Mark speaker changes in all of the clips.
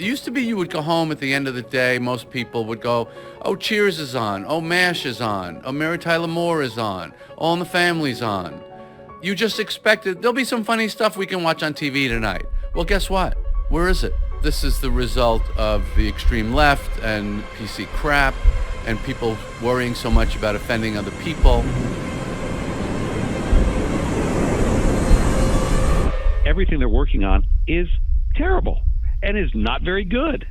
Speaker 1: It used to be you would go home at the end of the day, most people would go, oh, Cheers is on, oh, MASH is on, oh, Mary Tyler Moore is on, All in the Family's on. You just expected, there'll be some funny stuff we can watch on TV tonight. Well, guess what? Where is it? This is the result of the extreme left and PC crap and people worrying so much about offending other people.
Speaker 2: Everything they're working on is terrible and is not very good.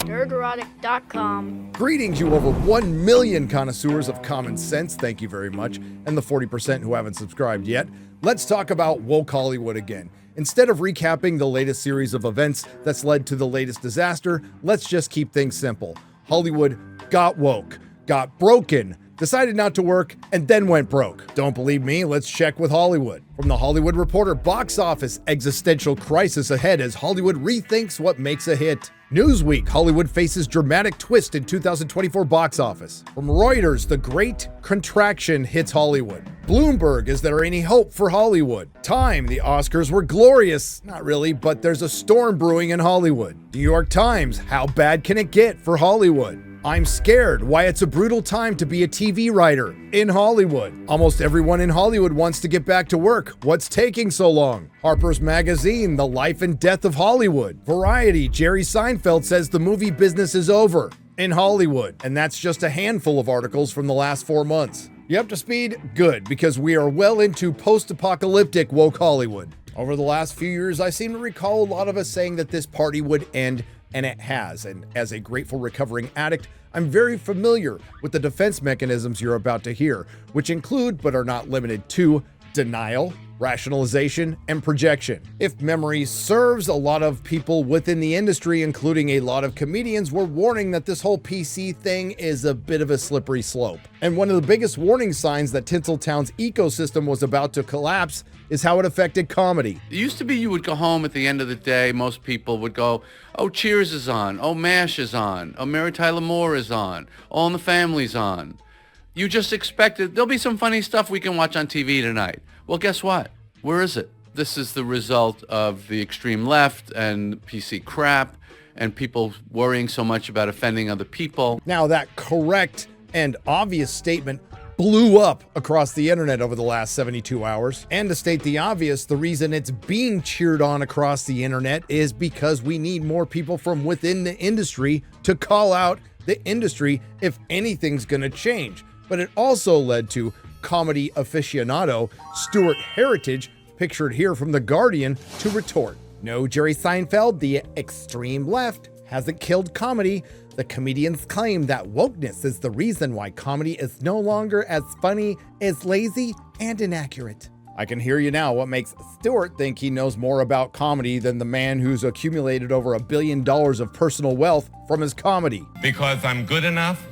Speaker 3: Nerdrotic.com.
Speaker 4: Greetings, you over 1 million connoisseurs of common sense. Thank you very much. And the 40% who haven't subscribed yet. Let's talk about woke Hollywood again. Instead of recapping the latest series of events that's led to the latest disaster, let's just keep things simple. Hollywood got woke, got broken, decided not to work, and then went broke. Don't believe me? Let's check with Hollywood. From the Hollywood Reporter, box office existential crisis ahead as Hollywood rethinks what makes a hit. Newsweek, Hollywood faces dramatic twist in 2024 box office. From Reuters, the Great Contraction hits Hollywood. Bloomberg, is there any hope for Hollywood? Time, the Oscars were glorious. Not really, but there's a storm brewing in Hollywood. New York Times, how bad can it get for Hollywood? I'm scared, why it's a brutal time to be a TV writer in Hollywood. Almost everyone in Hollywood wants to get back to work. What's taking so long? Harper's Magazine, the life and death of Hollywood. Variety, Jerry Seinfeld says the movie business is over in Hollywood. And that's just a handful of articles from the last 4 months. You up to speed? Good, because we are well into post-apocalyptic woke Hollywood. Over the last few years, I seem to recall a lot of us saying that this party would end, and it has. And as a grateful recovering addict, I'm very familiar with the defense mechanisms you're about to hear, which include, but are not limited to, denial, rationalization, and projection. If memory serves, a lot of people within the industry, including a lot of comedians, were warning that this whole PC thing is a bit of a slippery slope. And one of the biggest warning signs that Tinseltown's ecosystem was about to collapse is how it affected comedy.
Speaker 1: It used to be you would go home at the end of the day, most people would go, oh, Cheers is on, oh, MASH is on, oh, Mary Tyler Moore is on, All in the Family's on. You just expected, there'll be some funny stuff we can watch on TV tonight. Well, guess what? Where is it? This is the result of the extreme left and PC crap and people worrying so much about offending other people.
Speaker 4: Now, that correct and obvious statement blew up across the internet over the last 72 hours. And to state the obvious, the reason it's being cheered on across the internet is because we need more people from within the industry to call out the industry if anything's gonna change. But it also led to comedy aficionado Stuart Heritage, pictured here from The Guardian, to retort. No, Jerry Seinfeld, the extreme left, hasn't killed comedy. The comedians claim that wokeness is the reason why comedy is no longer as funny, as lazy, and inaccurate. I can hear you now. What makes Stuart think he knows more about comedy than the man who's accumulated over $1 billion of personal wealth from his comedy?
Speaker 5: Because I'm good enough,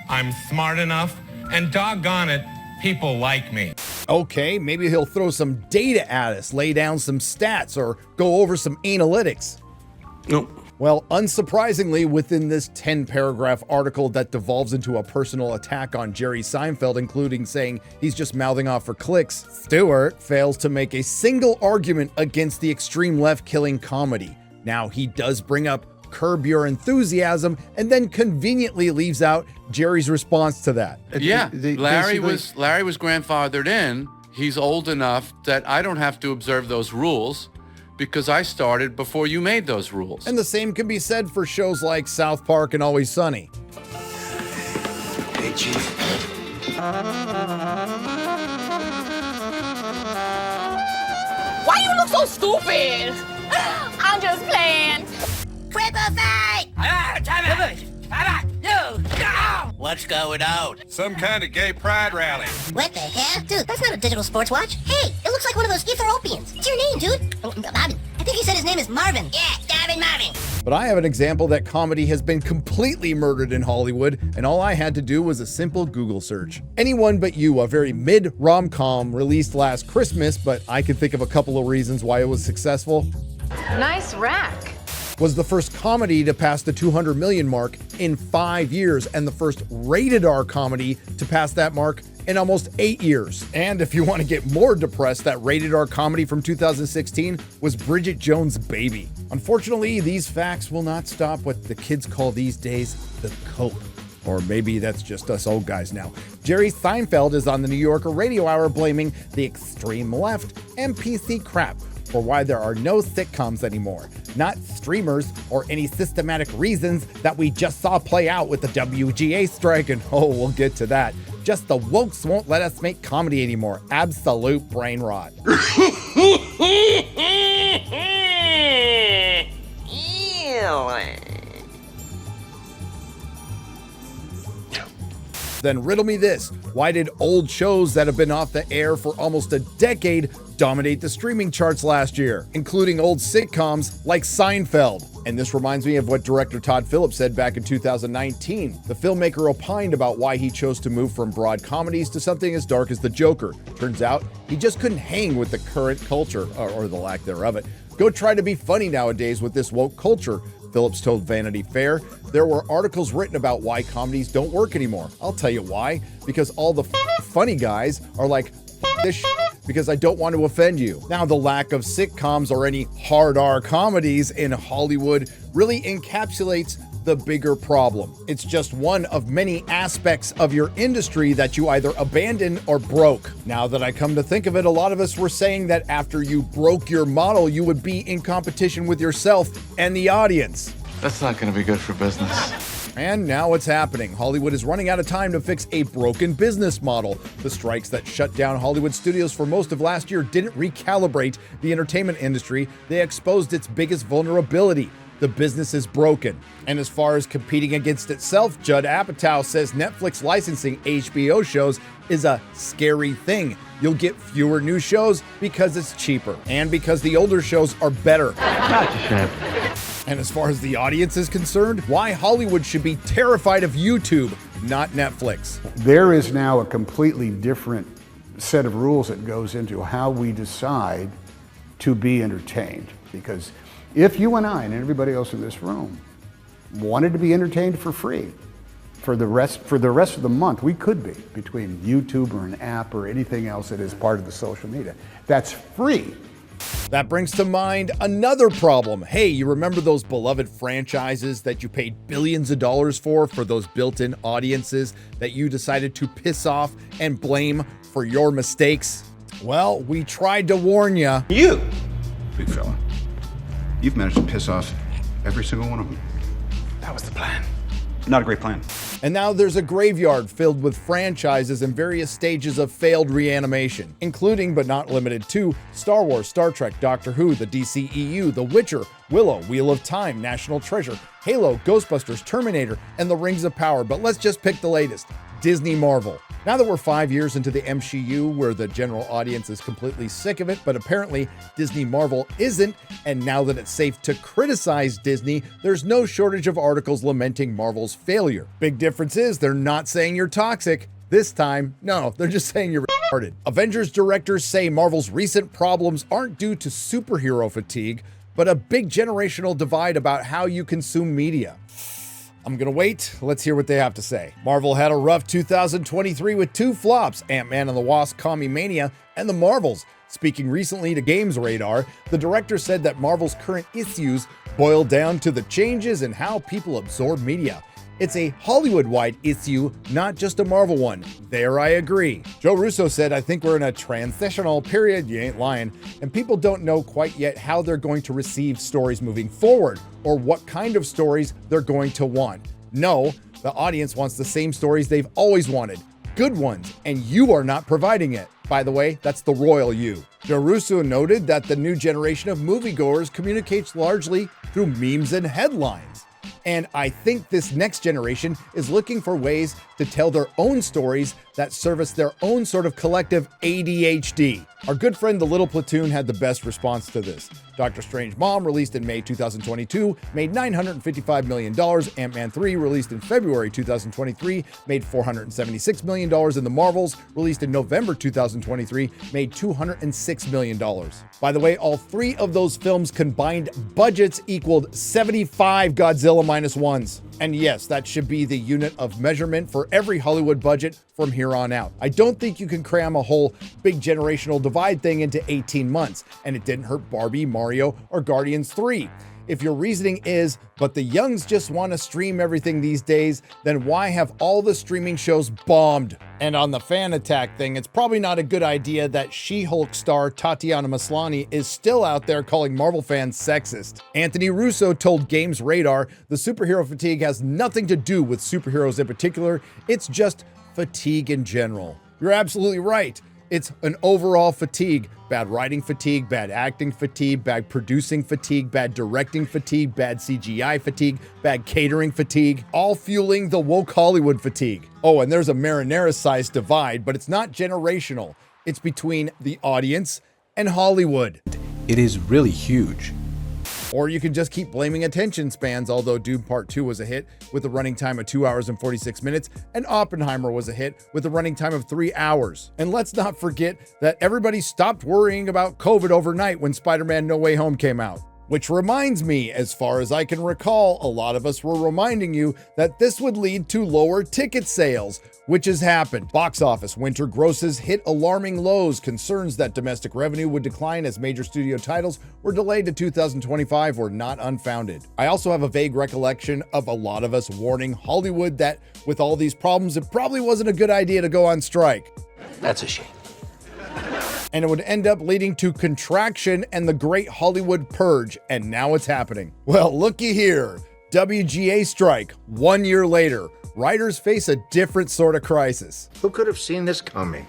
Speaker 5: I'm smart enough, and doggone it, people like me.
Speaker 4: Okay, maybe he'll throw some data at us, lay down some stats, or go over some analytics.
Speaker 1: Nope.
Speaker 4: Well, unsurprisingly, within this 10-paragraph article that devolves into a personal attack on Jerry Seinfeld, including saying he's just mouthing off for clicks, Stewart fails to make a single argument against the extreme left killing comedy. Now, he does bring up Curb Your Enthusiasm and then conveniently leaves out Jerry's response to that.
Speaker 1: Yeah, Larry was grandfathered in. He's old enough that I don't have to observe those rules because I started before you made those rules.
Speaker 4: And the same can be said for shows like South Park and Always Sunny.
Speaker 6: Hey, Chief.
Speaker 3: Why you look so stupid? I'm just playing.
Speaker 7: Triple fight!
Speaker 6: What's going on?
Speaker 5: Some kind of gay pride rally.
Speaker 7: What the hell? Dude, that's not a digital sports watch. Hey, it looks like one of those Ethiopians. What's your name, dude? Oh, Marvin. I think he said his name is Marvin. Yeah, Darvin Marvin.
Speaker 4: But I have an example that comedy has been completely murdered in Hollywood, and all I had to do was a simple Google search. Anyone But You, a very mid rom-com released last Christmas, but I can think of a couple of reasons why it was successful.
Speaker 3: Nice rack.
Speaker 4: Was the first comedy to pass the 200 million mark in 5 years and the first rated R comedy to pass that mark in almost 8 years. And if you want to get more depressed, that rated R comedy from 2016 was Bridget Jones' Baby. Unfortunately, these facts will not stop what the kids call these days the cope. Or maybe that's just us old guys now. Jerry Seinfeld is on the New Yorker Radio Hour blaming the extreme left and PC crap for why there are no sitcoms anymore. Not streamers or any systematic reasons that we just saw play out with the WGA strike, and oh, we'll get to that. Just the wokes won't let us make comedy anymore. Absolute brain rot. Then riddle me this. Why did old shows that have been off the air for almost a decade dominate the streaming charts last year, including old sitcoms like Seinfeld? And this reminds me of what director Todd Phillips said back in 2019. The filmmaker opined about why he chose to move from broad comedies to something as dark as The Joker. Turns out, he just couldn't hang with the current culture, or the lack thereof it. Go try to be funny nowadays with this woke culture, Phillips told Vanity Fair. There were articles written about why comedies don't work anymore. I'll tell you why. Because all the funny guys are like, this because I don't want to offend you. Now, the lack of sitcoms or any hard R comedies in Hollywood really encapsulates the bigger problem. It's just one of many aspects of your industry that you either abandoned or broke. Now that I come to think of it, a lot of us were saying that after you broke your model, you would be in competition with yourself and the audience.
Speaker 8: That's not going to be good for business.
Speaker 4: And now it's happening. Hollywood is running out of time to fix a broken business model. The strikes that shut down Hollywood studios for most of last year didn't recalibrate the entertainment industry. They exposed its biggest vulnerability. The business is broken. And as far as competing against itself, Judd Apatow says Netflix licensing HBO shows is a scary thing. You'll get fewer new shows because it's cheaper and because the older shows are better. And as far as the audience is concerned, why Hollywood should be terrified of YouTube, not Netflix.
Speaker 9: There is now a completely different set of rules that goes into how we decide to be entertained. Because if you and I and everybody else in this room wanted to be entertained for free for the rest of the month, we could be, between YouTube or an app or anything else that is part of the social media. That's free.
Speaker 4: That brings to mind another problem. Hey, you remember those beloved franchises that you paid billions of dollars for those built-in audiences that you decided to piss off and blame for your mistakes? Well, we tried to warn you.
Speaker 10: You, big fella, you've managed to piss off every single one of them.
Speaker 8: That was the plan.
Speaker 10: Not a great plan.
Speaker 4: And now there's a graveyard filled with franchises in various stages of failed reanimation, including but not limited to Star Wars, Star Trek, Doctor Who, the DCEU, The Witcher, Willow, Wheel of Time, National Treasure, Halo, Ghostbusters, Terminator, and The Rings of Power. But let's just pick the latest, Disney Marvel. Now that we're 5 years into the MCU, where the general audience is completely sick of it, but apparently Disney Marvel isn't, and now that it's safe to criticize Disney, there's no shortage of articles lamenting Marvel's failure. Big difference is they're not saying you're toxic. This time, no, they're just saying you're retarded. Avengers directors say Marvel's recent problems aren't due to superhero fatigue, but a big generational divide about how you consume media. I'm gonna wait. Let's hear what they have to say. Marvel had a rough 2023 with two flops, Ant-Man and the Wasp: Quantumania, and The Marvels. Speaking recently to Games Radar, the director said that Marvel's current issues boil down to the changes in how people absorb media. It's a Hollywood-wide issue, not just a Marvel one. There I agree. Joe Russo said, I think we're in a transitional period, you ain't lying, and people don't know quite yet how they're going to receive stories moving forward, or what kind of stories they're going to want. No, the audience wants the same stories they've always wanted, good ones, and you are not providing it. By the way, that's the royal you. Joe Russo noted that the new generation of moviegoers communicates largely through memes and headlines. And I think this next generation is looking for ways to tell their own stories that service their own sort of collective ADHD. Our good friend The Little Platoon had the best response to this. Doctor Strange Mom, released in May 2022, made $955 million. Ant-Man 3, released in February 2023, made $476 million. And The Marvels, released in November 2023, made $206 million. By the way, all three of those films' combined budgets equaled 75 Godzilla minus ones. And yes, that should be the unit of measurement for every Hollywood budget from here on out. I don't think you can cram a whole big generational divide thing into 18 months, and it didn't hurt Barbie, Mario, or Guardians 3. If your reasoning is, but the youngs just want to stream everything these days, then why have all the streaming shows bombed? And on the fan attack thing, it's probably not a good idea that She-Hulk star Tatiana Maslany is still out there calling Marvel fans sexist. Anthony Russo told Games Radar the superhero fatigue has nothing to do with superheroes in particular, it's just fatigue in general. You're absolutely right. It's an overall fatigue. Bad writing fatigue, bad acting fatigue, bad producing fatigue, bad directing fatigue, bad CGI fatigue, bad catering fatigue, all fueling the woke Hollywood fatigue. Oh, and there's a marinara-sized divide, but it's not generational. It's between the audience and Hollywood.
Speaker 11: It is really huge.
Speaker 4: Or you can just keep blaming attention spans, although Dune Part 2 was a hit with a running time of 2 hours and 46 minutes, and Oppenheimer was a hit with a running time of 3 hours. And let's not forget that everybody stopped worrying about COVID overnight when Spider-Man No Way Home came out. Which reminds me, as far as I can recall, a lot of us were reminding you that this would lead to lower ticket sales, which has happened. Box office winter grosses hit alarming lows. Concerns that domestic revenue would decline as major studio titles were delayed to 2025 were not unfounded. I also have a vague recollection of a lot of us warning Hollywood that with all these problems, it probably wasn't a good idea to go on strike.
Speaker 6: That's a shame.
Speaker 4: And it would end up leading to contraction and the great Hollywood purge, and now it's happening. Well, looky here. WGA strike, 1 year later. Writers face a different sort of crisis.
Speaker 6: Who could have seen this coming?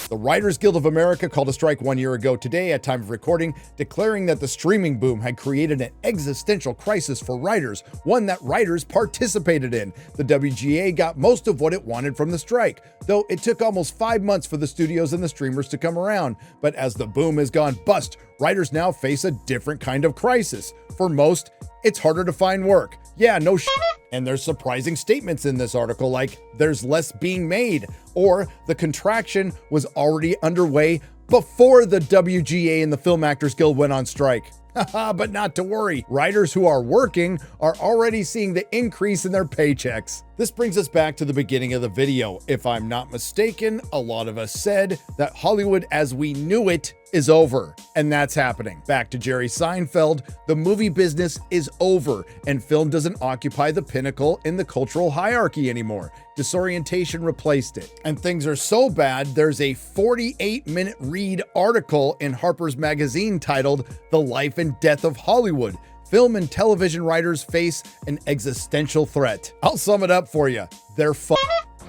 Speaker 4: The Writers Guild of America called a strike 1 year ago today at time of recording, declaring that the streaming boom had created an existential crisis for writers, one that writers participated in. The WGA got most of what it wanted from the strike, though it took almost 5 months for the studios and the streamers to come around. But as the boom has gone bust, writers now face a different kind of crisis. For most, it's harder to find work. Yeah, no shit. And there's surprising statements in this article like, there's less being made, or the contraction was already underway before the WGA and the Film Actors Guild went on strike. But not to worry, writers who are working are already seeing the increase in their paychecks. This brings us back to the beginning of the video. If I'm not mistaken, a lot of us said that Hollywood as we knew it is over, and that's happening. Back to Jerry Seinfeld, the movie business is over, and film doesn't occupy the pinnacle in the cultural hierarchy anymore. Disorientation replaced it. And things are so bad, there's a 48-minute read article in Harper's Magazine titled The Life and Death of Hollywood. Film and television writers face an existential threat. I'll sum it up for you. They're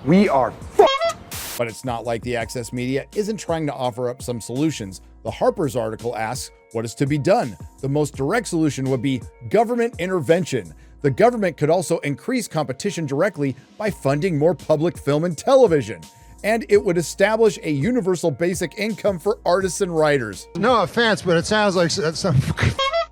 Speaker 9: We are
Speaker 4: But it's not like the Access Media isn't trying to offer up some solutions. The Harper's article asks, what is to be done? The most direct solution would be government intervention. The government could also increase competition directly by funding more public film and television. And it would establish a universal basic income for artists and writers.
Speaker 12: No offense, but it sounds like some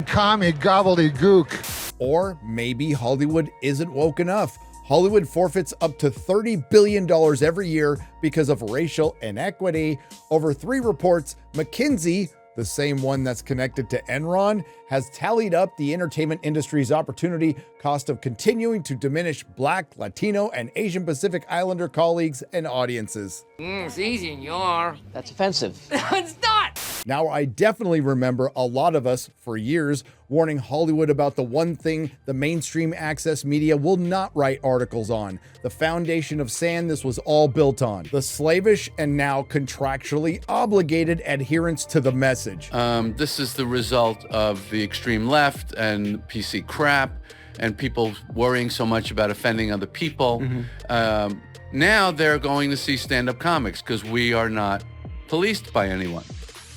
Speaker 12: commie gobbledygook.
Speaker 4: Or maybe Hollywood isn't woke enough. Hollywood forfeits up to $30 billion every year because of racial inequity. Over 3 reports, McKinsey, the same one that's connected to Enron, has tallied up the entertainment industry's opportunity cost of continuing to diminish Black, Latino, and Asian Pacific Islander colleagues and audiences.
Speaker 13: Si, senor.
Speaker 6: That's offensive.
Speaker 13: It's not!
Speaker 4: Now, I definitely remember a lot of us, for years, warning Hollywood about the one thing the mainstream access media will not write articles on, the foundation of sand this was all built on, the slavish and now contractually obligated adherence to the message.
Speaker 1: This is the result of the extreme left and PC crap and people worrying so much about offending other people. Now they're going to see stand-up comics because we are not policed by anyone.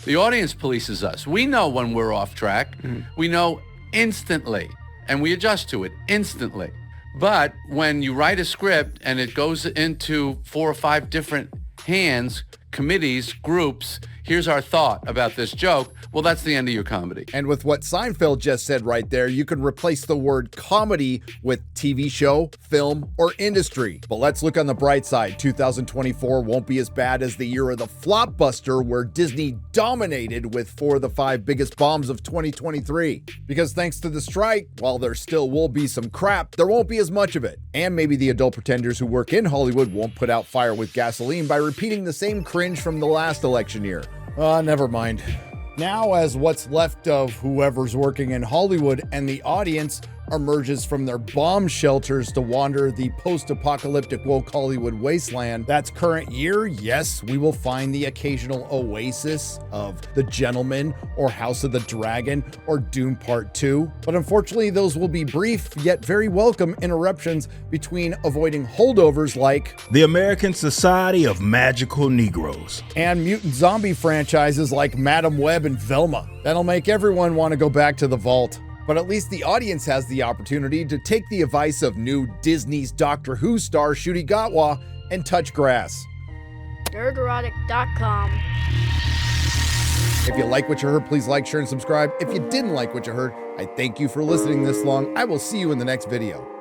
Speaker 1: The audience polices us. We know when we're off track. We know instantly, and we adjust to it instantly. But when you write a script and it goes into 4 or 5 different hands, committees, groups, here's our thought about this joke, well, that's the end of your comedy.
Speaker 4: And with what Seinfeld just said right there, you can replace the word comedy with TV show, film, or industry. But let's look on the bright side. 2024 won't be as bad as the year of the flopbuster, where Disney dominated with 4 of the 5 biggest bombs of 2023. Because thanks to the strike, while there still will be some crap, there won't be as much of it. And maybe the adult pretenders who work in Hollywood won't put out fire with gasoline by repeating the same cringe from the last election year. Never mind. Now, as what's left of whoever's working in Hollywood and the audience emerges from their bomb shelters to wander the post-apocalyptic woke Hollywood wasteland that's current year, yes, we will find the occasional oasis of The Gentleman or House of the Dragon or Dune Part 2. But unfortunately, those will be brief yet very welcome interruptions between avoiding holdovers like
Speaker 14: the American Society of Magical Negroes
Speaker 4: and mutant zombie franchises like Madam Web and Velma. That'll make everyone want to go back to the vault. But at least the audience has the opportunity to take the advice of new Disney's Doctor Who star Ncuti Gatwa and touch grass.
Speaker 15: Nerdrotic.com.
Speaker 4: If you like what you heard, please like, share, and subscribe. If you didn't like what you heard, I thank you for listening this long. I will see you in the next video.